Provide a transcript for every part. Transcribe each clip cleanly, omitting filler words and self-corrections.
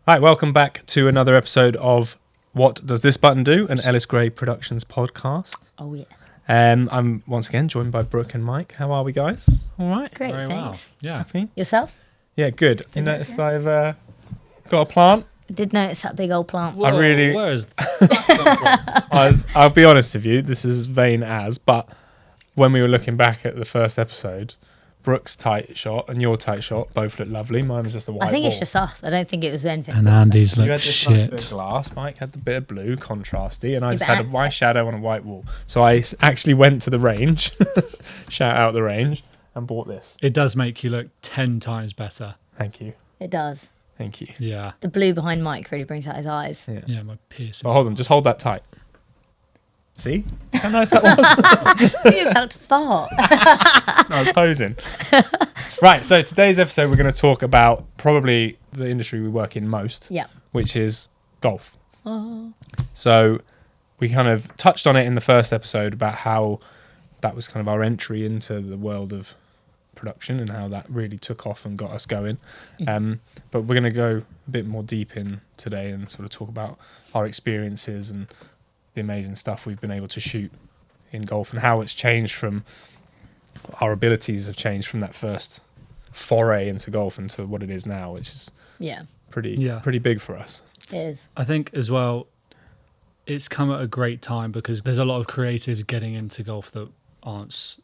Right, welcome back to another episode of What Does This Button Do? An Ellis Gray Productions podcast. Oh, yeah. I'm once again joined by Brooke and Mike. How are we, guys? All right? Great, Very well. thanks. Yeah. Happy? Yourself? Yeah, good. You Good, notice yeah. I've got a plant? Did notice that big old plant. I really- Where is that come from? I'll be honest with you, this is vain as, but when we were looking back at the first episode, Brooke's tight shot and your tight shot both looked lovely. Mine was just a white I think ball. it's just us. I don't think it was anything. And Andy's You look had this nice bit of shit. glass, Mike had the bit of blue, contrasty, and I Yeah, just but had my shadow on a white wall. So I actually went to the range, shout out the range, and bought this. It does make you look 10 times better. Thank you. It does. Thank you. Yeah. The blue behind Mike really brings out his eyes. Yeah. Yeah, my piercing. But hold on, just hold that tight. See? How nice that was? You're about to fart. I was posing. Right, so today's episode we're going to talk about probably the industry we work in most, Yeah. which is golf. Oh. So we kind of touched on it in the first episode about how that was kind of our entry into the world of production and how that really took off and got us going. But we're going to go a bit more deep in today and sort of talk about our experiences and the amazing stuff we've been able to shoot in golf and how it's changed from our abilities have changed from that first foray into golf into what it is now, which is Yeah, pretty big for us. it is. I think as well, it's come at a great time because there's a lot of creatives getting into golf that aren't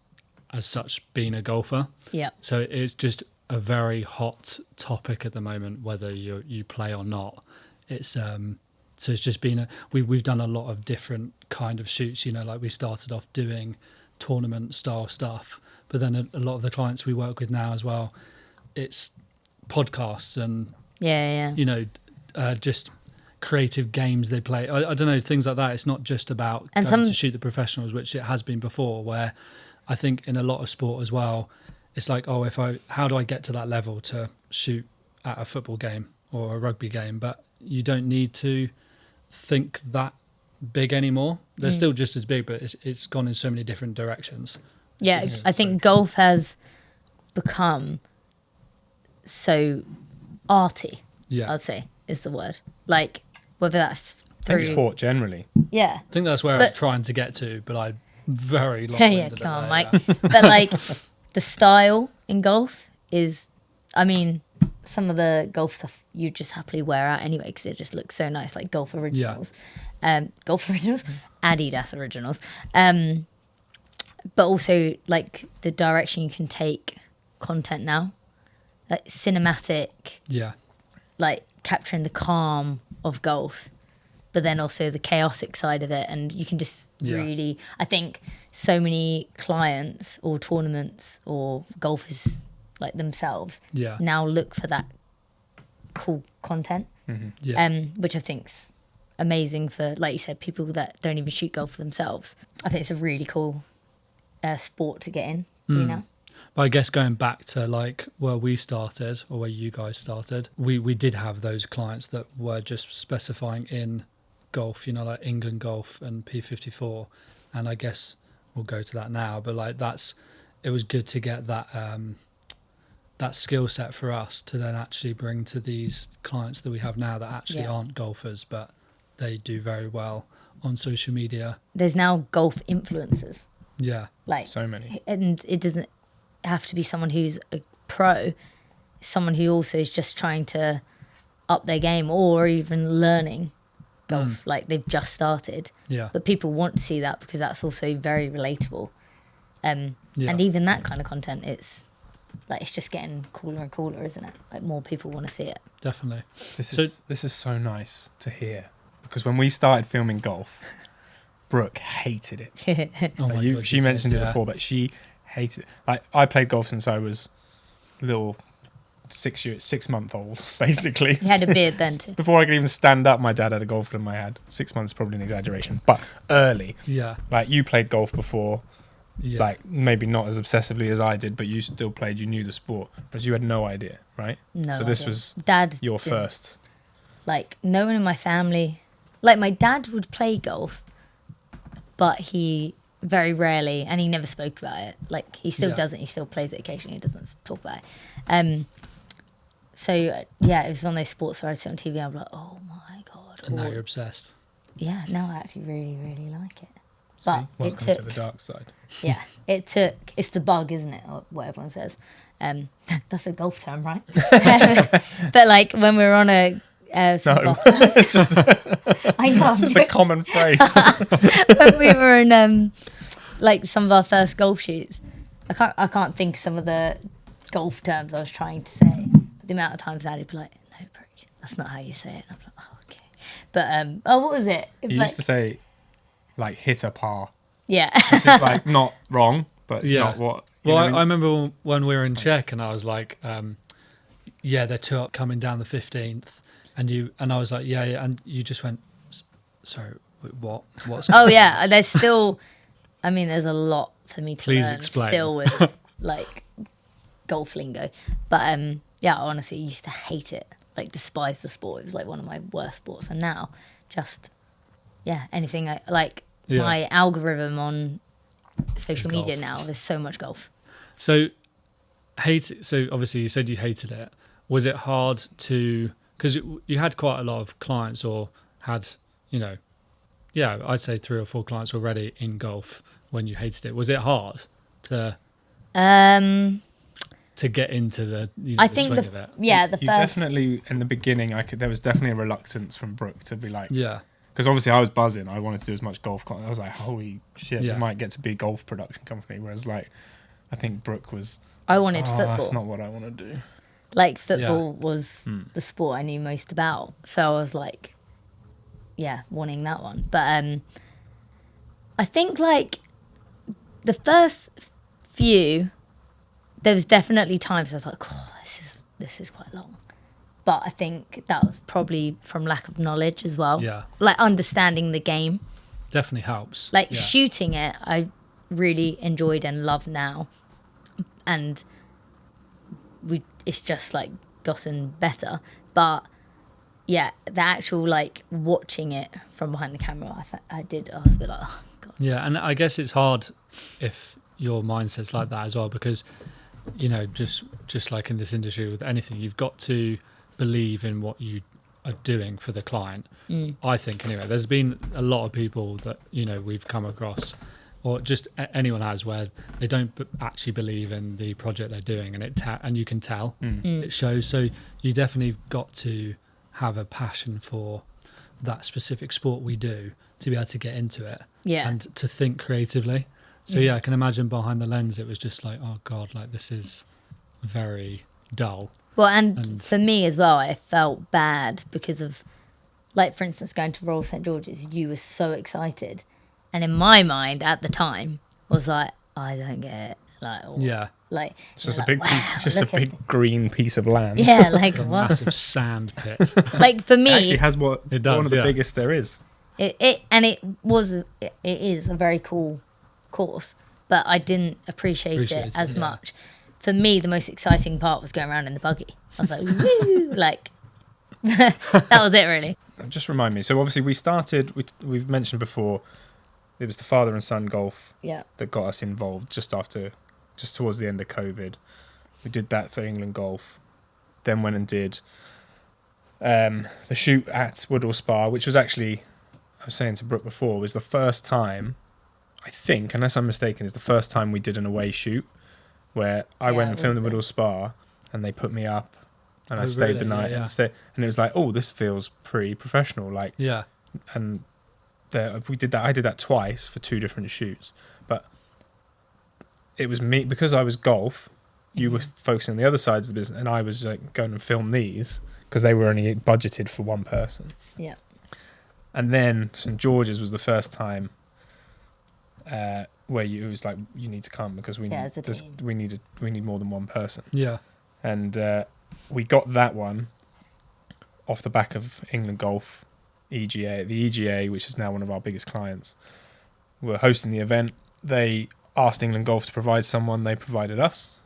as such being a golfer. Yeah. So it's just a very hot topic at the moment, whether you play or not. It's so it's just been we've done a lot of different kind of shoots. You know, like we started off doing tournament style stuff, but then a lot of the clients we work with now as well, it's podcasts and Yeah. you know just creative games they play. I don't know, things like that. It's not just about And going to some- shoot the professionals, which it has been before, where I think in a lot of sport as well, it's like, oh, how do I get to that level to shoot at a football game or a rugby game? But you don't need to think that big anymore. They're still just as big, but it's gone in so many different directions. Yeah, It's I think golf has become so arty, Yeah. I'd say, is the word. Like, whether that's I think through... sport generally. Yeah. I think that's where I was But- trying to get to, but I very long. Yeah, come on, Mike. But like the style in golf is, I mean, some of the golf stuff you just happily wear out anyway because it just looks so nice, like golf originals, Adidas originals, but also like the direction you can take content now, like cinematic, Yeah. like capturing the calm of golf, but then also the chaotic side of it. And you can just Yeah. really, I think so many clients or tournaments or golfers like themselves Yeah. now look for that cool content, Yeah. which I think's amazing for, like you said, people that don't even shoot golf for themselves. I think it's a really cool sport to get in, you know? But I guess going back to like where we started or where you guys started, we did have those clients that were just specifying in golf, you know, like England Golf and P54. And I guess we'll go to that now, but like it was good to get that that skill set for us to then actually bring to these clients that we have now that actually Yeah. aren't golfers, but they do very well on social media. There's now golf influencers, Yeah. like, So many. and it doesn't have to be someone who's a pro, someone who also is just trying to up their game or even learning golf, like they've just started. Yeah. But people want to see that because that's also very relatable. Yeah. And even that kind of content, it's like it's just getting cooler and cooler, isn't it? Like more people want to see it. Definitely. This is so nice to hear because when we started filming golf, Brooke hated it. Oh my God, She you mentioned did, it yeah. before, but she hated it. Like I played golf since I was little 6-month-old, basically. He had a beard then too. Before I could even stand up, my dad had a golf club in my hand. 6 months is probably an exaggeration, but early. Yeah. Like you played golf before, Yeah. like maybe not as obsessively as I did, but you still played. You knew the sport, but you had no idea, right? No. So this idea. was Dad. your didn't. first. Like no one in my family, like my dad would play golf, but he very rarely, and he never spoke about it. Like he still Yeah. doesn't. He still plays it occasionally. He doesn't talk about it. So yeah, it was one of those sports where I'd sit on TV and I'd be like, oh my god. And now Or- you're obsessed. yeah, now I actually really, really like it. See, But it welcome took, to the dark side. yeah, it's the bug, isn't it? Or what everyone says. That's a golf term, right? But like when we were on a some No, of our- it's just, I know, it's just a common phrase. when we were in like some of our first golf shoots, I can't think of some of the golf terms I was trying to say. But the amount of times I'd be like, no, prick, that's not how you say it. And I'm like, oh, okay. But what was it? You used to say, like, hit a par. Yeah. Which is, like, not wrong, but it's Yeah. not what... you Well, know, I remember when we were in Czech, and I was like, "Yeah, they're two up coming down the 15th," and I was like, "Yeah," and you just went, "Sorry, wait, what? What's?" Oh yeah, there's still. I mean, there's a lot for me to Please learn explain. still with like golf lingo. But yeah, I honestly used to hate it. Like despise the sport. It was like one of my worst sports. And now, just anything like Yeah. my algorithm on social Is media golf. now. There's so much golf. So obviously you said you hated it. Was it hard to, because you had quite a lot of clients, or had, I'd say 3 or 4 clients already in golf when you hated it. Was it hard to get into the, I the think swing of it? the you first. definitely, in the beginning, there was definitely a reluctance from Brooke to be like... Yeah. Because obviously I was buzzing. I wanted to do as much golf. I was like, holy shit, Yeah. we might get to be a golf production company. Whereas, like, I think Brooke was... I wanted oh, football. that's not what I want to do. Like football was Hmm. the sport I knew most about, so I was like, wanting that one. But I think like the first few, there was definitely times I was like, oh, this is quite long. But I think that was probably from lack of knowledge as well. Yeah. Like understanding the game, Definitely helps. like Yeah. shooting it, I really enjoyed and love now, and it's just like gotten better. But yeah, the actual like watching it from behind the camera, I was a bit like, oh god. Yeah, and I guess it's hard if your mindset's like that as well, because just like in this industry with anything, you've got to believe in what you are doing for the client. I think anyway. There's been a lot of people that we've come across, or just anyone has, where they don't actually believe in the project they're doing, and and you can tell it shows. So you definitely got to have a passion for that specific sport we do to be able to get into it, Yeah. and to think creatively. So yeah, I can imagine behind the lens it was just like, oh god, like this is very dull. Well, and And- for me as well, I felt bad because of, like, for instance, going to Royal St George's. You were so excited, and in my mind at the time was like, I don't get it. Like, Yeah, like It's just you're a big like, piece. wow, It's just a look at big green piece of land. Yeah, like a what? massive sand pit. Like for It actually me, has It does, Oh, one of the yeah. biggest there is. it is a very cool course, but I didn't appreciate it as yeah. much. For me, the most exciting part was going around in the buggy. I was like, woo, like that was it really. Just remind me. So obviously we've mentioned before, it was the father and son golf Yeah. that got us involved just towards the end of COVID. We did that for England Golf, then went and did the shoot at Woodall Spa, which was actually, I was saying to Brooke before, was the first time, I think, unless I'm mistaken, is the first time we did an away shoot where I Yeah, went and it filmed the would be. Woodall Spa and they put me up and I Oh, stayed the really? night Yeah. and it was like, oh, this feels pretty professional. Like, Yeah, and we did that. I did that twice for 2 different shoots, but it was me because I was golf. You were focusing on the other sides of the business, and I was like going and film these because they were only budgeted for one person. Yeah. And then St George's was the first time where it was like, you need to come because as a team. we need more than one person. yeah, And we got that one off the back of England Golf EGA. The EGA, which is now one of our biggest clients, were hosting the event. They asked England Golf to provide someone. They provided us,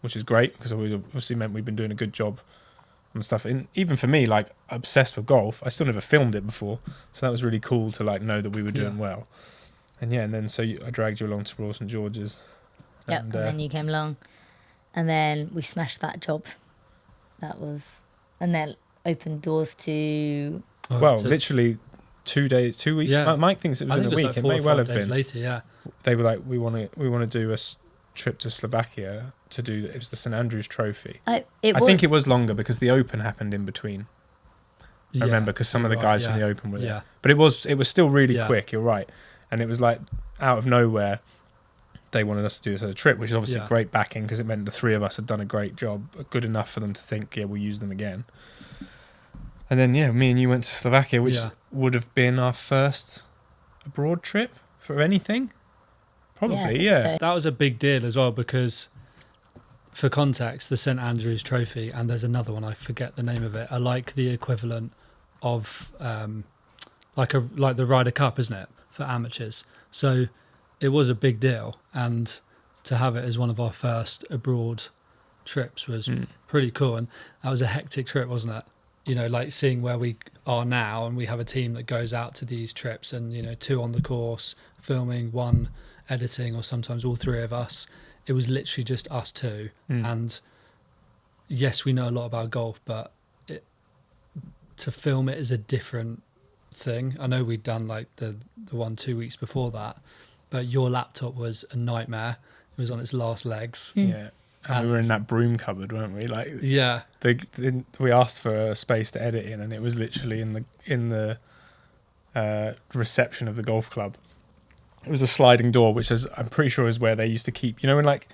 which is great because it obviously meant we've been doing a good job on stuff. And even for me, like, obsessed with golf, I still never filmed it before, so that was really cool to like know that we were doing well. And then I dragged you along to Royal St George's. Yep. And then you came along, and then we smashed that job. that was, and then opened doors to. Well, to- literally 2 days, 2 weeks. Yeah. Mike thinks it was I in think a it was week. like It 4 may or well 5 have days been. later. Yeah, They were like, we want to do a trip to Slovakia to do. It was the St Andrews Trophy. I think it was longer because the Open happened in between. I remember because some of the guys from the Open were there. Yeah, But it was still really Yeah. quick. You're right, and it was like out of nowhere. They wanted us to do this as a trip, which is obviously Yeah. great backing because it meant the three of us had done a great job, good enough for them to think, yeah, we'll use them again. And then, yeah, me and you went to Slovakia, which Yeah. would have been our first abroad trip for anything. Probably, I think yeah. so. that was a big deal as well because, for context, the St Andrews Trophy and there's another one, I forget the name of it, are like the equivalent of like the Ryder Cup, isn't it, for amateurs? So it was a big deal, and to have it as one of our first abroad trips was pretty cool. And that was a hectic trip, wasn't it? You know, like seeing where we are now, and we have a team that goes out to these trips, and 2 on the course, filming, 1 editing, or sometimes all 3 of us. It was literally just us 2, and yes, we know a lot about golf, but to film it is a different thing. I know we'd done like the 1-2 weeks before that, but your laptop was a nightmare. It was on its last legs. Yeah. And we were in that broom cupboard, weren't we? Like, Yeah, we asked for a space to edit in, and it was literally in the reception of the golf club. It was a sliding door, which I'm pretty sure is where they used to keep, when like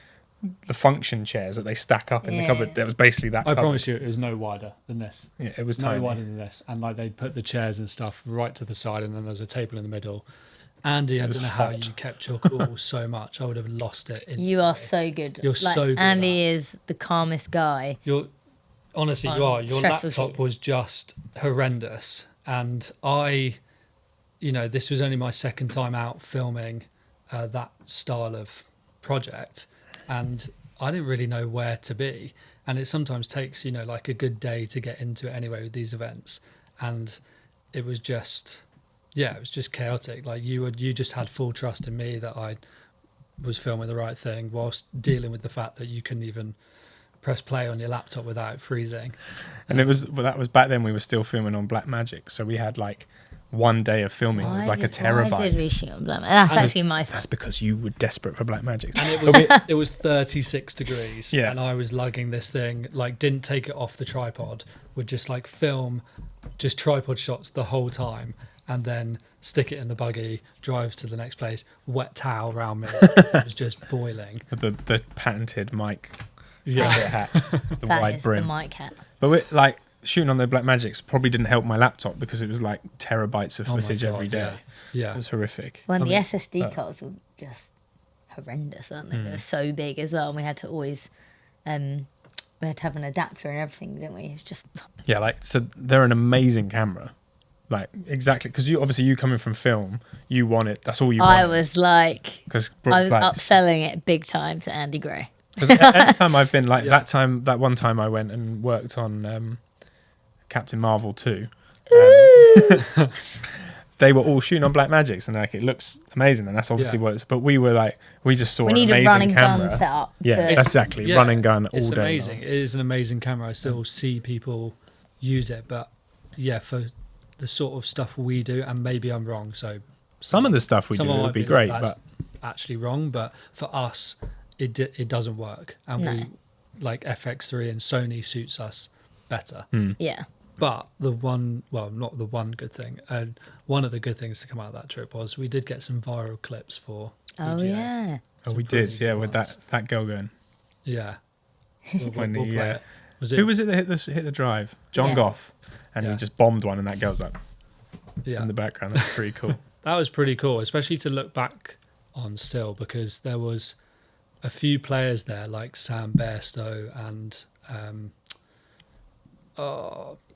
the function chairs that they stack up in the Yeah. cupboard. That was basically that. I cupboard. promise you, it was no wider than this. Yeah, it was No tiny. wider than this, and like they'd put the chairs and stuff right to the side, and then there's a table in the middle. Andy, I was don't know how hot. you kept your cool so much. I would have lost it instantly. You are so good. You're so good at Andy is the calmest guy. You're honestly, you On are. Your stressful laptop sheets. was just horrendous, and this was only my second time out filming that style of project, and I didn't really know where to be. And it sometimes takes like a good day to get into it anyway with these events, and it was just chaotic. Like you just had full trust in me that I was filming the right thing, whilst dealing with the fact that you couldn't even press play on your laptop without freezing. And that was back then. We were still filming on Blackmagic, so we had like 1 day of filming. It was like a terabyte. Why did we shoot on Black? That's And actually my fault. That's because you were desperate for Blackmagic. And it was 36 degrees, Yeah. and I was lugging this thing, like didn't take it off the tripod, would just like film just tripod shots the whole time, and then stick it in the buggy, drive to the next place, wet towel around me. It was just boiling. With the patented mic Yeah. hat, the That wide is brim. the mic hat. But like shooting on the Blackmagics probably didn't help my laptop because it was like terabytes of Oh my footage God, every day. Yeah. It was horrific. When I the mean, SSD cards were just horrendous, weren't they? They were so big as well, and we had to always, we had to have an adapter and everything, didn't we? It was just Yeah, like so they're an amazing camera. Like exactly because you coming from film, you want it. That's all you want. I was like, because I was upselling it big time to Andy Gray. Because every time I've been like Yeah. that one time I went and worked on Captain Marvel 2. They were all shooting on Blackmagics, and like it looks amazing, and that's obviously Yeah. what. But we were like, we just saw We an need a amazing run and camera. gun setup. Yeah, to- that's exactly Yeah, run and gun all It's day. amazing. long. It is an amazing camera. I still see people use it, but yeah, for the sort of stuff we do, and maybe I'm wrong, so Some of the stuff we do someone would might be like, great, "That's but actually wrong." But for us, it doesn't work, and No. we like FX3 and Sony suits us better. Yeah. But not the one good thing, and one of the good things to come out of that trip was we did get some viral clips for Oh PGA. yeah. oh, Some we pretty did, yeah, good with ones. that girl going. Yeah. When We'll he, play it. Was it? Who was it that hit the drive? John Yeah. Goff, and Yeah. he just bombed one, and that girl's like Yeah. in the background. That's pretty cool. That was pretty cool, especially to look back on still, because there was a few players there like Sam Bairstow and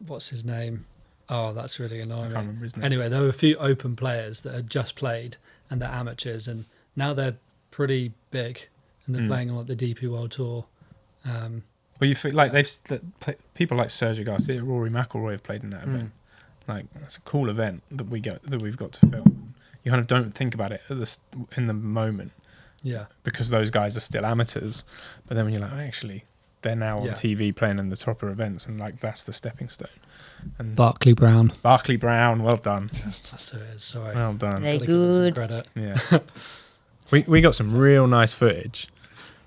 what's his name? Oh, that's really I annoying. can't remember his name. Anyway, there were a few open players that had just played and they're amateurs, and now they're pretty big and they're playing on like the DP World Tour. Well, you feel like people like Sergio Garcia, Rory McIlroy have played in that event. Like that's a cool event that we've got to film. You kind of don't think about it in the moment Yeah. because those guys are still amateurs. But then when you're like, actually, they're now on Yeah. TV playing in the topper events, and like that's the stepping stone. And Barclay Brown. Barclay Brown, well done, That's who it is. Sorry. well done. Very Gotta give him some good. credit. Yeah, we got some real nice footage,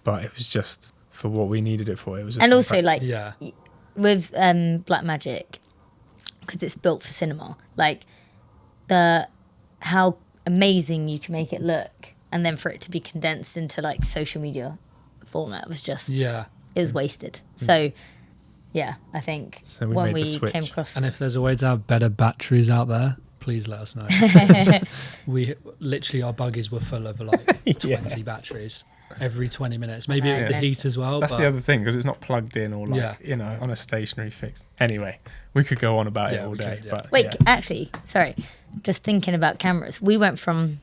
but it was just for what we needed it for. It was, just And also, impressive. like, Yeah. with Blackmagic, because it's built for cinema, like, how amazing you can make it look, and then for it to be condensed into, like, social media format was just, Yeah. it was wasted. So, yeah, I think So we when made the we switch. came across... And if there's a way to have better batteries out there, please let us know. We literally, our buggies were full of like 20 batteries every 20 minutes. Maybe it was the Yeah. heat as well. That's but the other thing, because it's not plugged in or like Yeah. you know, on a stationary fix. Anyway, we could go on about it Yeah, all we day. could, yeah. But Wait, yeah. actually, sorry. Just thinking about cameras. We went from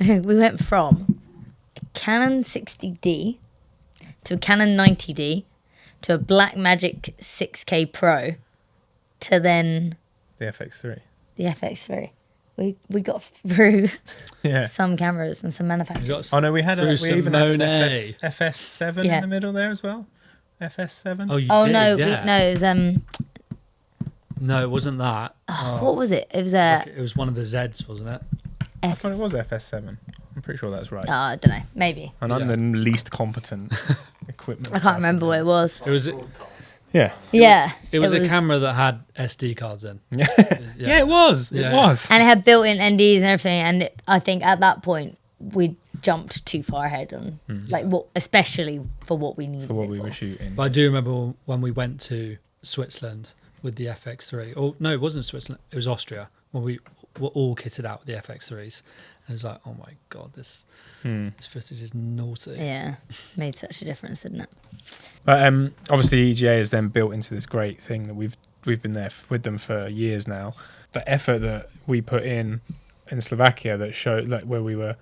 a Canon 60D to a Canon 90D to a Blackmagic 6K Pro to then the FX3. the FX3. We got through Yeah. some cameras and some we manufacturers. got Oh no, we had Through we some even had an Monet. FS7 Yeah. in the middle there as well. FS7. Oh, you Oh did? no, yeah. no, it was No, it wasn't that. what was it? It was It was one of the Zeds, wasn't it? I thought it was FS7. I'm pretty sure that's right. I don't know, maybe. And I'm Yeah. the least competent equipment. I can't remember what it was. It was Yeah. Yeah, it was a camera that had SD cards in. Yeah. Yeah, it was. Yeah. It was. and it had built-in NDs and everything. And I think at that point we jumped too far ahead on like what, especially for what we needed. For what it we for. were shooting. But I do remember when we went to Switzerland with the FX3. Oh no, it wasn't Switzerland. It was Austria. When we were all kitted out with the FX3s, and it's like, oh my god, this footage is naughty. Yeah, made such a difference, didn't it? But obviously EGA has then built into this great thing that we've been there with them for years now. The effort that we put in Slovakia that showed like where we were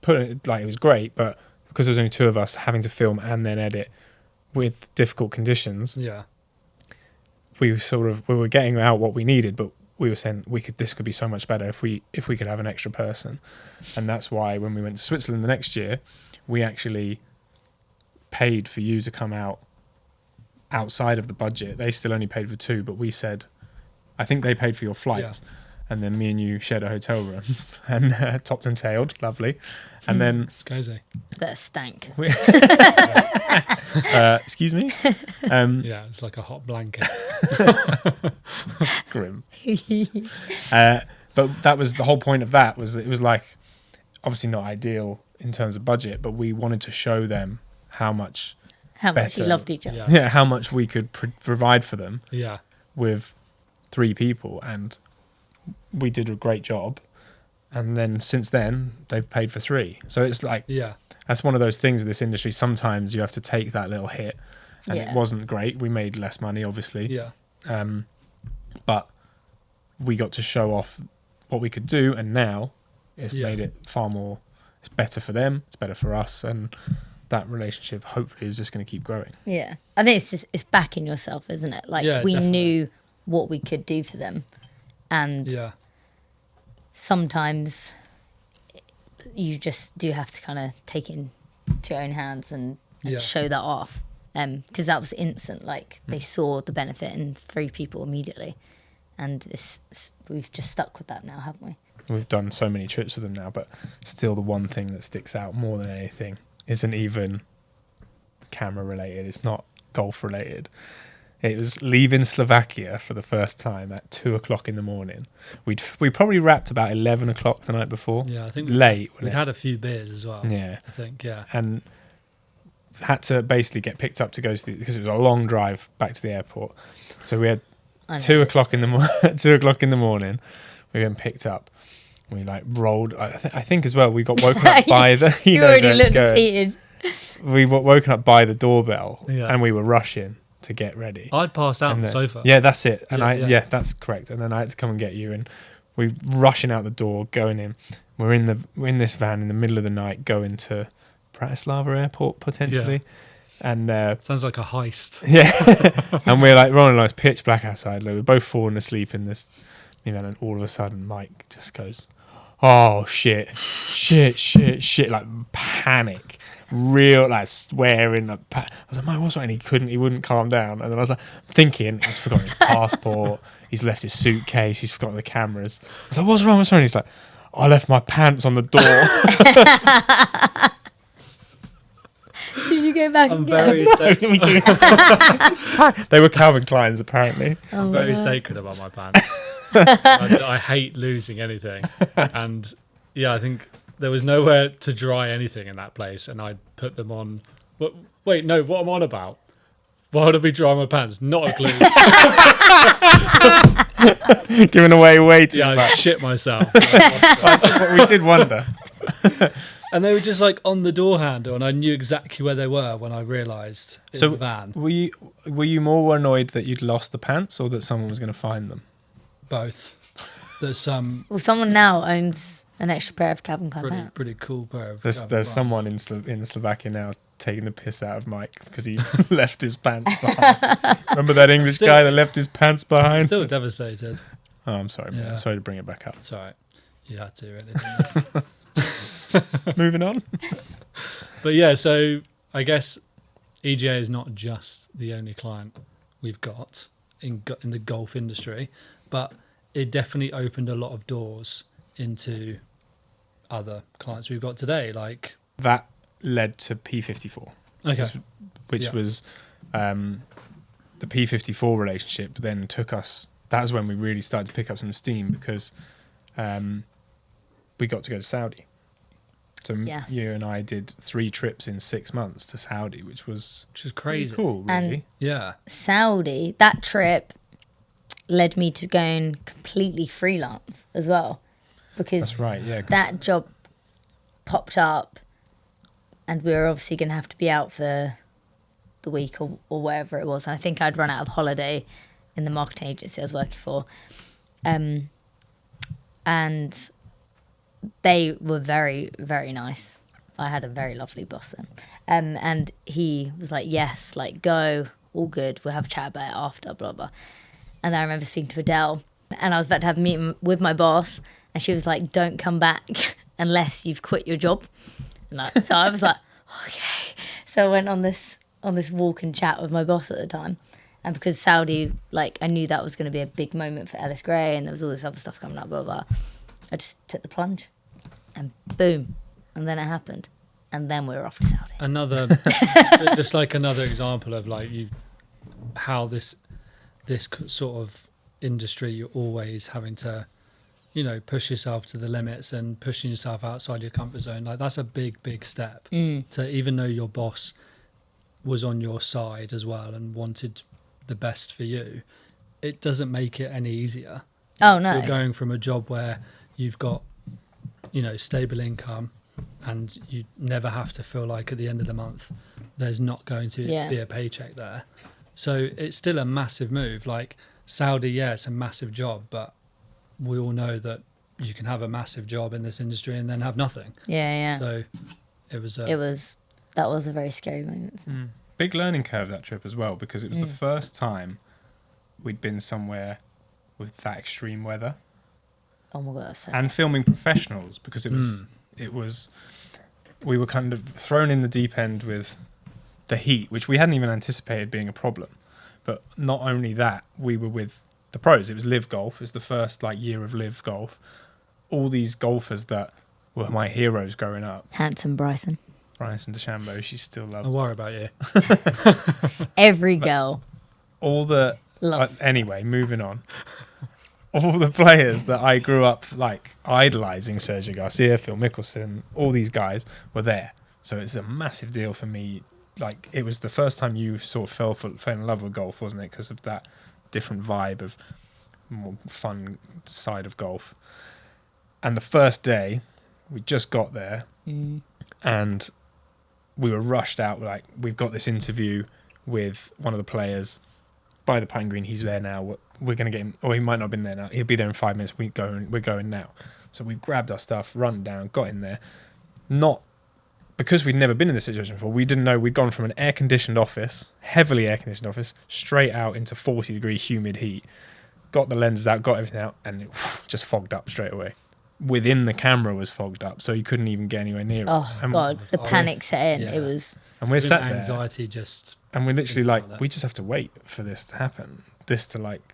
putting like it was great, but because there was only two of us having to film and then edit with difficult conditions, Yeah. we were getting out what we needed, but we were saying this could be so much better if we could have an extra person. And that's why when we went to Switzerland the next year, we actually paid for you to come out outside of the budget. They still only paid for two, but we said, I think they paid for your flights. And then me and you shared a hotel room and topped and tailed, lovely. And then, It's cozy. That stank. excuse me, Yeah, it's like a hot blanket. grim. But that was the whole point of that, was that it was like obviously not ideal in terms of budget, but we wanted to show them how much How much you Better. loved each other. Yeah. how much we could provide for them Yeah. with 3 people, and we did a great job. And then since then they've paid for 3, so it's like Yeah. that's one of those things in this industry. Sometimes you have to take that little hit, and Yeah. it wasn't great. We made less money obviously, Yeah. but we got to show off what we could do, and now it's Yeah. made it far more. It's better for them, it's better for us, and that relationship hopefully is just going to keep growing. Yeah, I think it's backing yourself, isn't it? Like Yeah, we definitely. knew what we could do for them, and Yeah. sometimes you just do have to kind of take it into your own hands and Yeah. show that off. Because that was instant. Like they saw the benefit in 3 people immediately, and we've just stuck with that now, haven't we? We've done so many trips with them now, but still the one thing that sticks out more than anything isn't even camera related. It's not golf related. It was leaving Slovakia for the first time at 2:00 in the morning. We probably wrapped about 11 o'clock the night before. Yeah. I think Late. we'd had a few beers as well. Yeah. I think. Yeah. And had to basically get picked up to go to because it was a long drive back to the airport. So we had I know 2:00 in the 2:00 in the morning. We were getting picked up. We like rolled. I think as well. We got woken up by the. You know already where it's looked going. defeated. We were woken up by the doorbell, Yeah. and we were rushing to get ready. I'd passed out on And the then- sofa. Yeah, that's it. And Yeah. that's correct. And then I had to come and get you, and we rushing out the door, going in. We're in this van in the middle of the night, going to Bratislava Airport potentially, and Sounds like a heist. yeah, and we're like rolling like it's pitch black outside. Like, we're both falling asleep in this, and all of a sudden Mike just goes, "Oh shit, like panic." real like swearing. I was like, Mike, what's wrong? And he wouldn't calm down. And then I was like, thinking he's forgotten his passport, he's left his suitcase, he's forgotten the cameras. I was like, what's wrong? And he's like, I left my pants on the door. Did you go back I'm and get very, They were Calvin Klein's apparently. Oh, very no. sacred about my pants. I hate losing anything. And yeah, I think there was nowhere to dry anything in that place. And I put them on. Wait, no, what I'm on about? Why would I be drying my pants? Not a clue. Giving away way too Yeah, I much. shit myself. But we did wonder. And they were just like on the door handle, and I knew exactly where they were when I realised in So the van. were you more annoyed that you'd lost the pants or that someone was going to find them? Both. There's some Well, someone now owns an extra pair of Calvin Klein pants. pretty cool pair of. There's someone in Slovakia now taking the piss out of Mike because he left his pants behind. Remember that English Still- guy that left his pants I'm behind? still devastated. Oh, I'm sorry, man. Yeah. I'm sorry to bring it back up. It's all right. You had to, really. Didn't you? Moving on. But yeah, so I guess EGA is not just the only client we've got in the golf industry, but it definitely opened a lot of doors into other clients we've got today. Like, That led to P54. okay, Which Yeah. was the P54 relationship then took us. That was when we really started to pick up some steam because we got to go to Saudi. So Yes. you and I did 3 trips in 6 months to Saudi, which was which is pretty crazy. cool, And- really. Yeah, Saudi, that trip led me to going completely freelance as well. Because That's right, yeah. 'cause that job popped up and we were obviously going to have to be out for the week or wherever it was. And I think I'd run out of holiday in the marketing agency I was working for. And they were very, very nice. I had a very lovely boss then. And he was like, yes, like go, all good. We'll have a chat about it after, blah, blah. And I remember speaking to Adele and I was about to have a meeting with my boss and she was like, don't come back unless you've quit your job. So I was like, okay. So I went on this walk and chat with my boss at the time. And because Saudi, like, I knew that was going to be a big moment for Ellis Gray and there was all this other stuff coming up, blah, blah. I just took the plunge and boom. And then it happened. And then we were off to Saudi. another just like another example of like how this sort of industry, you're always having to, push yourself to the limits and pushing yourself outside your comfort zone. Like that's a big step to, even though your boss was on your side as well and wanted the best for you, it doesn't make it any easier. Oh, no. You're going from a job where you've got, stable income and you never have to feel like at the end of the month there's not going to be a paycheck there. So it's still a massive move. Like Saudi, yeah, it's a massive job, but we all know that you can have a massive job in this industry and then have nothing. Yeah. So it was That was a very scary moment. big learning curve that trip as well because it was the first time we'd been somewhere with that extreme weather Oh my God. So and filming professionals because we were kind of thrown in the deep end with the heat, which we hadn't even anticipated being a problem. But not only that, we were with the pros. It was Live Golf. It was the first year of Live Golf. All these golfers that were my heroes growing up. handsome Bryson. Bryson DeChambeau, she still I loves. worry about you. Every girl All the loves. anyway, moving on. All the players that I grew up idolizing, Sergio Garcia, Phil Mickelson, all these guys were there. So it's a massive deal for me. Like it was the first time you sort of fell in love with golf, wasn't it? Because of that different vibe of more fun side of golf. And the first day, we just got there, and we were rushed out. Like we've got this interview with one of the players by the Pine Green. He's there now. We're going to get him, or he might not have been there now. He'll be there in 5 minutes. We're going now. So we grabbed our stuff, run down, got in there. Not because we'd never been in this situation before. We didn't know we'd gone from an air-conditioned office, heavily air-conditioned office, straight out into 40-degree humid heat. Got the lenses out, got everything out, and it just fogged up straight away. within the camera was fogged up, so you couldn't even get anywhere near it. Oh And, God, the Oh, panic set in. yeah. It was and we're Bit sat of there, anxiety just and we're literally Think like, about that. we just have to wait for this to happen, this to like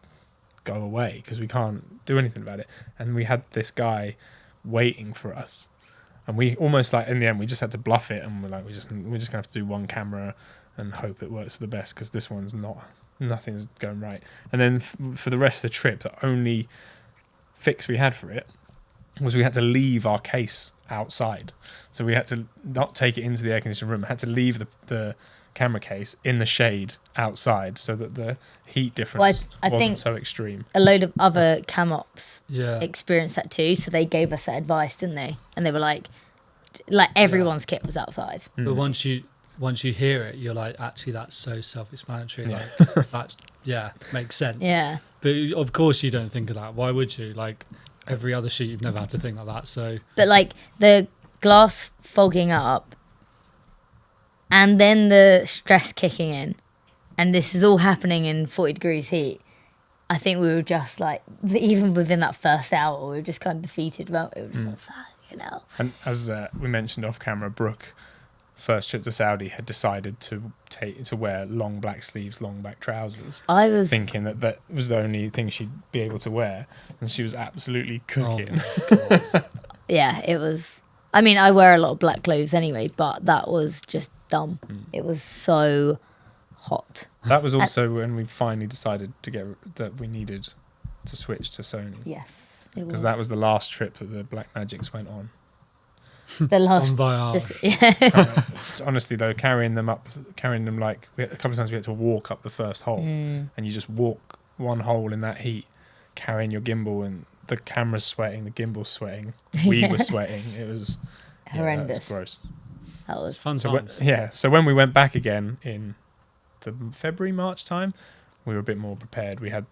go away, because we can't do anything about it. And we had this guy waiting for us, and we almost like in the end we just had to bluff it, and we're like, we're just gonna have to do one camera and hope it works for the best, because this one's nothing's going right. And then for the rest of the trip, the only fix we had for it was we had to leave our case outside. So we had to not take it into the air conditioned room, had to leave the camera case in the shade outside, so that the heat difference I wasn't think- so extreme. a load of other cam ops yeah. experienced that too. So they gave us that advice, didn't they? And they were like everyone's kit was outside. But once you hear it, you're like, actually, that's so self-explanatory. Yeah. Like, that, makes sense. Yeah. But of course, you don't think of that. Why would you? Like every other shoot, you've never had to think like that. So But like the glass fogging up and then the stress kicking in, and this is all happening in 40 degrees heat. I think we were just like, even within that first hour, we were just kind of defeated. Well, it was just like, fucking hell. And as we mentioned off camera, Brooke, first trip to Saudi, had decided to wear long black sleeves, long black trousers, I was thinking that was the only thing she'd be able to wear, and she was absolutely cooking. yeah, it was. I mean, I wear a lot of black clothes anyway, but that was just dumb. It was so hot. That was also when we finally decided that we needed to switch to Sony, Yes, it was. because that was the last trip that the Black Magics went on. the last. on Voyage. Just, yeah. Honestly though, carrying them like a couple of times we had to walk up the first hole, and you just walk one hole in that heat, carrying your gimbal, and the camera's sweating, the gimbal's sweating, we were sweating. It was Horrendous. That was gross. That It's was fun So times. so when we went back again in the February, March time, we were a bit more prepared. We had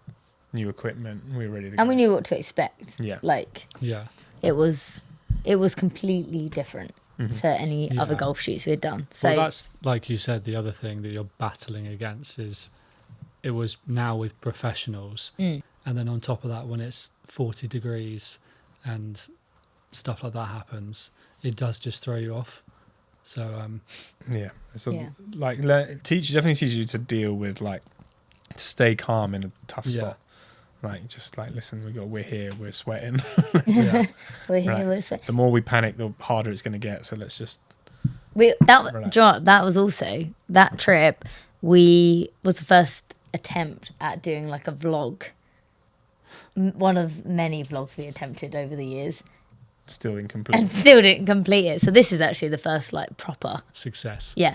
new equipment, and we were ready to go. and we knew what to expect. Yeah. Like Yeah. it was completely different to any other Yeah. golf shoots we had done. So Well, that's like you said. The other thing that you're battling against is it was now with professionals, and then on top of that, when it's 40 degrees and stuff like that happens, it does just throw you off. So Yeah. So Yeah. like definitely teaches you to deal with, like, to stay calm in a tough Yeah. spot. Like, just like, listen, we're here, we're sweating. yeah, we're here. Right. We're so, The more we panic, the harder it's going to get. So let's just that John, that was also that trip. We was the first attempt at doing like a vlog. One of many vlogs we attempted over the years, still incomplete. and still didn't complete it. So this is actually the first like proper. success. Yeah.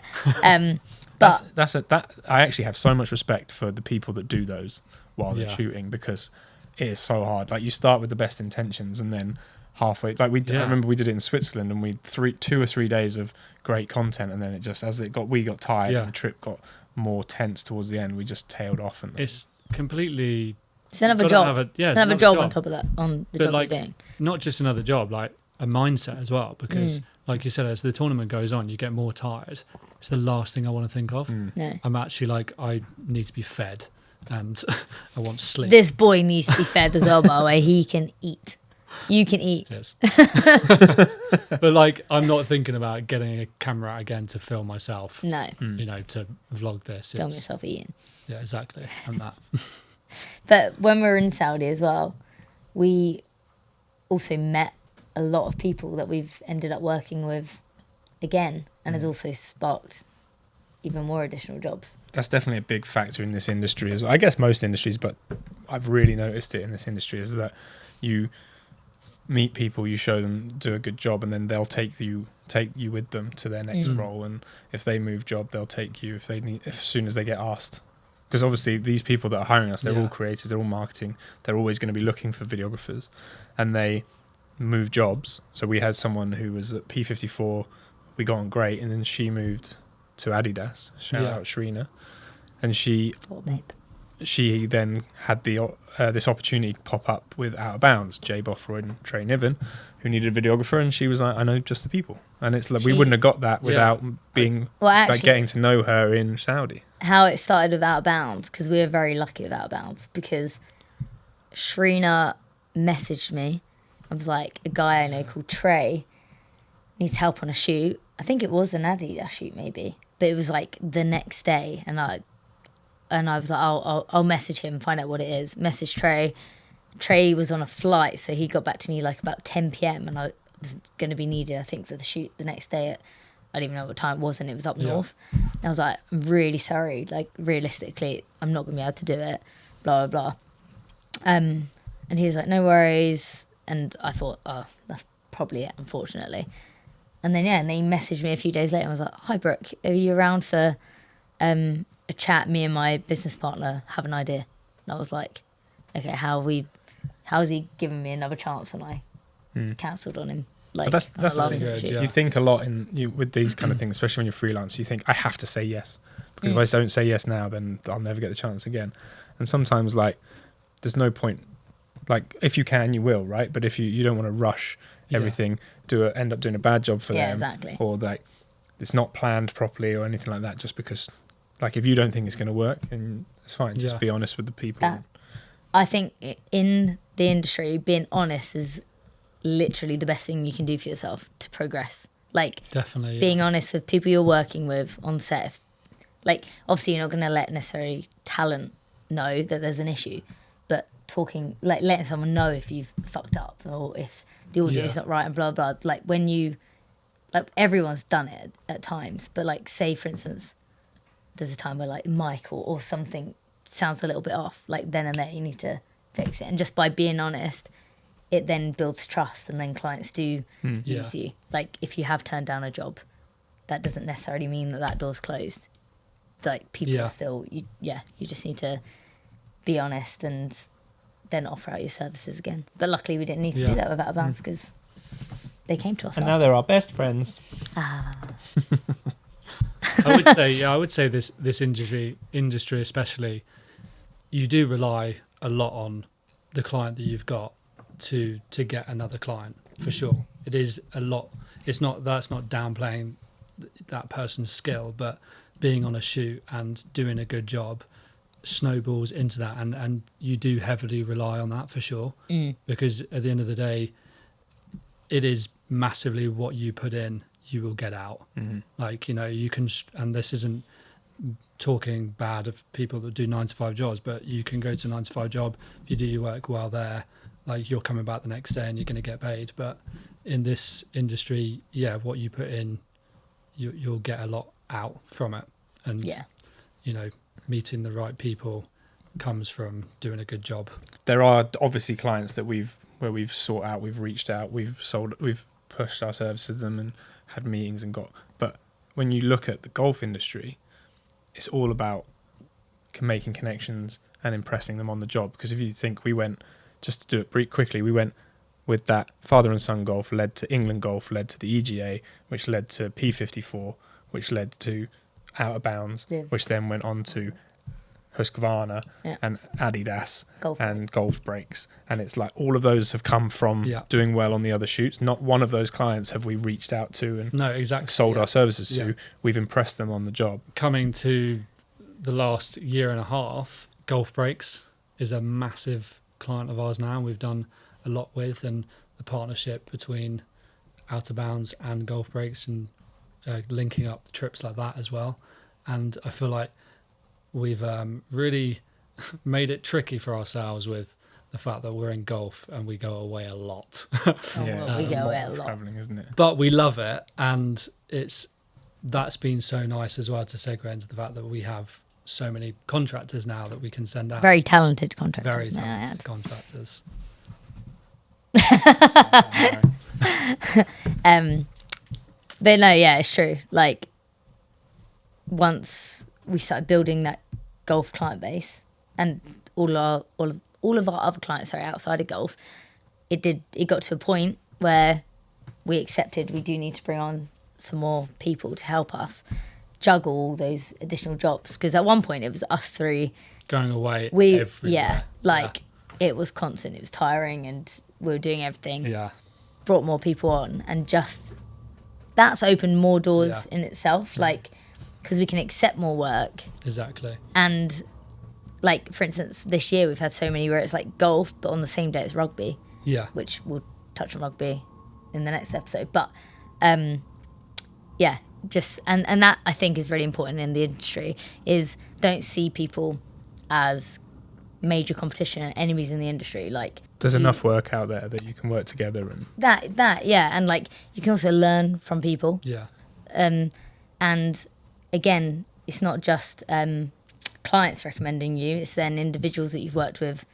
But That I actually have so much respect for the people that do those while they're Yeah. shooting, because it is so hard. Like, you start with the best intentions, and then halfway, like I Yeah. remember we did it in Switzerland, and we 2 or 3 days of great content, and then it just, we got tired, Yeah. and the trip got more tense towards the end, we just tailed off. And It's completely it's another gotta job. have a- yeah, it's it's another another job on job. top of that, on the But job like- you're doing. not just another job, like a mindset as well. Because, like you said, as the tournament goes on, you get more tired. It's the last thing I want to think of. No. I'm actually like, I need to be fed, and I want sleep. This boy needs to be fed as well, by the way. He can eat. You can eat. Yes. But like, I'm not thinking about getting a camera out again to film myself. No. You know, to vlog this. Film It's- yourself eating. Yeah, exactly. And that. But when we were in Saudi as well, we also met a lot of people that we've ended up working with again, and has also sparked even more additional jobs. that's definitely a big factor in this industry as well. I guess most industries, but I've really noticed it in this industry, is that you meet people, you show them do a good job, and then they'll take you with them to their next role. And if they move job, they'll take you as soon as they get asked. Because obviously these people that are hiring us, they're Yeah. all creatives, they're all marketing, they're always going to be looking for videographers, and they move jobs. So we had someone who was at P54, we got on great, and then she moved to Adidas. Shout Yeah. out Shrina. And she Oh, babe. then had this opportunity pop up with Out of Bounds, Jay Bothroyd and Trey Niven, who needed a videographer, and she was like, I know just the people. And it's like, we She- wouldn't have got that without being Well, actually, like getting to know her in Saudi. how it started with Out of Bounds, because we were very lucky with Out of Bounds, because Shrina messaged me I was like, a guy I know called Trey needs help on a shoot. I think it was an Adidas shoot maybe, but it was like the next day, and I was like, I'll message him, find out what it is. Message Trey. Trey was on a flight, so he got back to me like about 10 p.m. and I was going to be needed, I think, for the shoot the next day at, I don't even know what time it was, and it was up north. I was like, I'm really sorry. Like, realistically, I'm not going to be able to do it. Blah, blah, blah. And he was like, no worries. And I thought, oh, that's probably it, unfortunately. And then, and they messaged me a few days later and was like, hi, Brooke, are you around for a chat? Me and my business partner have an idea. And I was like, okay, how's he giving me another chance when I cancelled on him? Like, But that's the last thing. minute shoot. You think a lot with these kind of things, especially when you're freelance. You think, I have to say yes, because if I don't say yes now, then I'll never get the chance again. And sometimes, like, there's no point. Like, if you can, you will, right? But if you don't want to rush everything, end up doing a bad job for them, exactly. or like it's not planned properly or anything like that, just because, like, if you don't think it's going to work, then it's fine. Just be honest with the people. I think in the industry, being honest is literally the best thing you can do for yourself to progress. Like, definitely being honest with people you're working with on set. Like, obviously, you're not going to let necessarily talent know that there's an issue, but talking, like, letting someone know if you've fucked up or if the audio is not right and blah, blah. Like, when you, like, everyone's done it at times, but, like, say, for instance, there's a time where, like, mic or something sounds a little bit off, like, then and there you need to fix it. And just by being honest, it then builds trust, and then clients do use you. Like, if you have turned down a job, that doesn't necessarily mean that door's closed. Like, people are still, you just need to be honest and then offer out your services again. But luckily we didn't need to do that with Out of Bounds, because they came to us. And now they're our best friends. I would say this industry especially, you do rely a lot on the client that you've got to get another client, for sure. It is a lot. That's not downplaying that person's skill, but being on a shoot and doing a good job snowballs into that, and you do heavily rely on that, for sure, because at the end of the day, it is massively what you put in you will get out. Like, you can, and this isn't talking bad of people that do 9-to-5 jobs, but you can go to a 9-to-5 job, if you do your work well there, like, you're coming back the next day and you're going to get paid. But in this industry, what you put in, you'll get a lot out from it. And meeting the right people comes from doing a good job. There are obviously clients that we've sought out, we've reached out, we've pushed our services to them and had meetings and got. But when you look at the golf industry, it's all about making connections and impressing them on the job. Because if you think, we went, just to do it quickly, we went with that father and son golf, led to England Golf, led to the EGA, which led to P54, which led to Out of Bounds, which then went on to Husqvarna and Adidas Golf Breaks. And it's like, all of those have come from doing well on the other shoots. Not one of those clients have we reached out to and sold our services to. We've impressed them on the job. Coming to the last year and a half, Golf Breaks is a massive client of ours now. We've done a lot with, and the partnership between Out of Bounds and Golf Breaks, and linking up trips like that as well. And I feel like we've really made it tricky for ourselves with the fact that we're in golf and we go away a lot. We go away a lot. Traveling, isn't it? But we love it, and that's been so nice as well, to segue into the fact that we have so many contractors now that we can send out. Very talented contractors. Very talented contractors. But no, it's true. Like, once we started building that golf client base, and all of our other clients outside of golf, it got to a point where we accepted we do need to bring on some more people to help us juggle all those additional jobs. Because at one point it was us three going away everywhere. It was constant, it was tiring, and we were doing everything. Brought more people on, and just that's opened more doors in itself, like, because we can accept more work. Exactly. And, like, for instance, this year we've had so many where it's like golf, but on the same day it's rugby. Yeah. Which will touch on rugby in the next episode. But yeah, just and that I think is really important in the industry, is don't see people as major competition and enemies in the industry. Like, There's enough work out there that you can work together and that yeah, and like you can also learn from people. Yeah. And again, it's not just clients recommending you, it's then individuals that you've worked with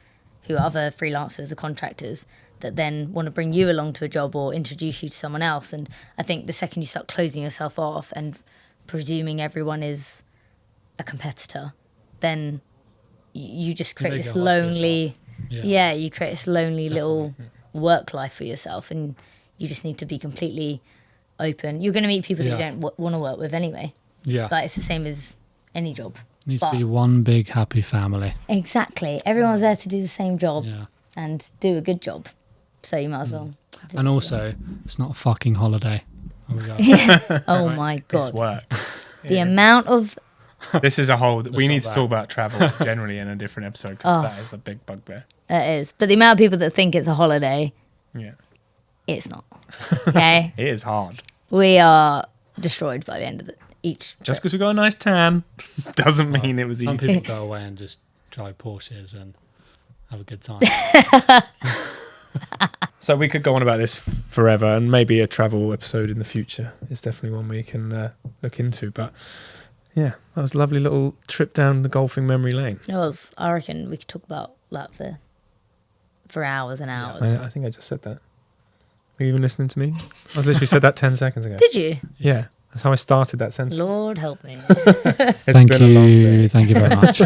who are other freelancers or contractors that then want to bring you along to a job or introduce you to someone else. And I think the second you start closing yourself off and presuming everyone is a competitor, then you just create make this it hard for lonely, yourself. yeah, you create this lonely little work life for yourself, and you just need to be completely open. You're going to meet people that you Yeah. don't want to work with anyway. Yeah. Like, it's the same as any job. Needs but- to be one big happy family. Exactly. Everyone's there to do the same job Yeah. and do a good job. So you might as well. do And it. also, it's not a fucking holiday. There we go. Oh my it's God. work. The amount of. This is a whole. We need to not talk about travel generally in a different episode because that is a big bugbear. It is. But the amount of people that think it's a holiday, Yeah, it's not. Okay? it is hard. We are destroyed by the end of each. Just because we got a nice tan doesn't mean it was Some easy. people go away and just drive Porsches and have a good time. So we could go on about this forever, and maybe a travel episode in the future is definitely one we can look into. But yeah, that was a lovely little trip down the golfing memory lane. It was. I reckon we could talk about that for hours and hours. I think I just said that. Were you even listening to me? I literally said that 10 seconds ago. Did you? Yeah, that's how I started that sentence. Lord help me. It's Thank been a long day. you. Thank you very much.